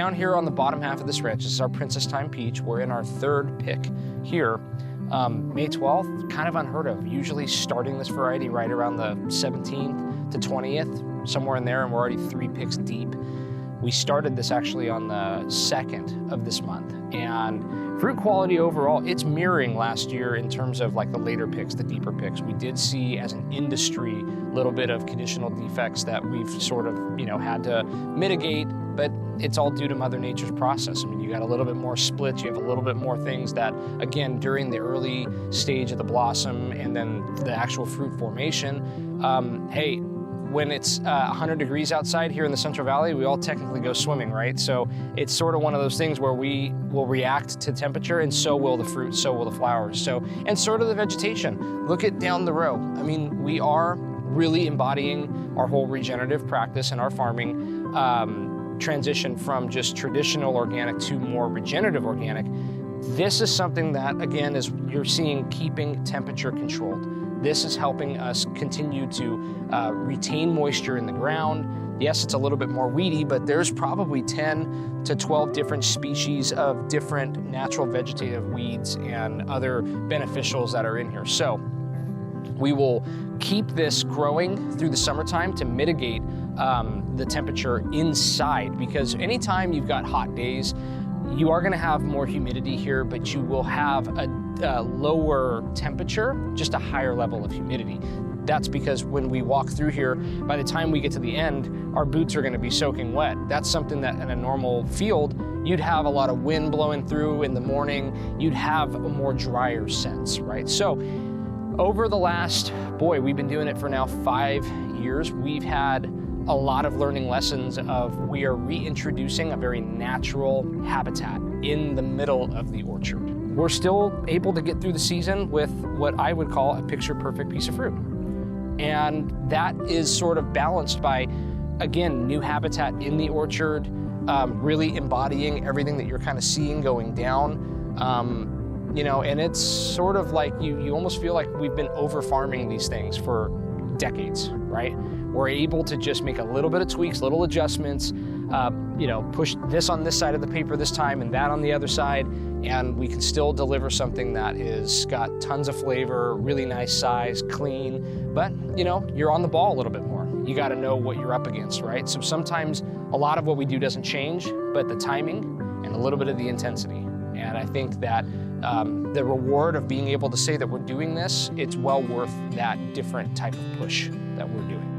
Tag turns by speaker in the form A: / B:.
A: down here on the bottom half of this ranch, this is our Princess Time peach. We're in our third pick here. May 12th, kind of unheard of. Usually starting this variety right around the 17th to 20th, somewhere in there, and we're already 3 picks deep. We started this actually on the 2nd of this month, and fruit quality overall, it's mirroring last year in terms of like the later picks, the deeper picks. We did see as an industry a little bit of conditional defects that we've sort of, had to mitigate, but it's all due to Mother Nature's process. I mean, you got a little bit more splits, you have a little bit more things that, again, during the early stage of the blossom and then the actual fruit formation, hey, when it's 100 degrees outside here in the Central Valley, we all technically go swimming, right? So it's sort of one of those things where we will react to temperature, and so will the fruit, so will the flowers. So, and sort of the vegetation. Look at down the row. I mean, we are really embodying our whole regenerative practice in our farming, transition from just traditional organic to more regenerative organic. This is something that, again, is you're seeing keeping temperature controlled. This is helping us continue to retain moisture in the ground. Yes, it's a little bit more weedy, but there's probably 10 to 12 different species of different natural vegetative weeds and other beneficials that are in here. So we will keep this growing through the summertime to mitigate the temperature inside, because anytime you've got hot days, you are going to have more humidity here, but you will have a lower temperature, just a higher level of humidity. That's because when we walk through here, by the time we get to the end, our boots are going to be soaking wet. That's something that in a normal field, you'd have a lot of wind blowing through in the morning. You'd have a more drier sense, right? So over the last, we've been doing it for now 5 years. We've had a lot of learning lessons of we are reintroducing a very natural habitat in the middle of the orchard. We're still able to get through the season with what I would call a picture-perfect piece of fruit. And that is sort of balanced by, again, new habitat in the orchard, really embodying everything that you're kind of seeing going down. And it's sort of like you almost feel like we've been over-farming these things for decades, right? We're able to just make a little bit of tweaks, little adjustments, push this on this side of the paper this time and that on the other side, and we can still deliver something that is got tons of flavor, really nice size, clean, but you're on the ball a little bit more. You got to know what you're up against, right? So sometimes a lot of what we do doesn't change, but the timing and a little bit of the intensity. And I think that the reward of being able to say that we're doing this, it's well worth that different type of push that we're doing.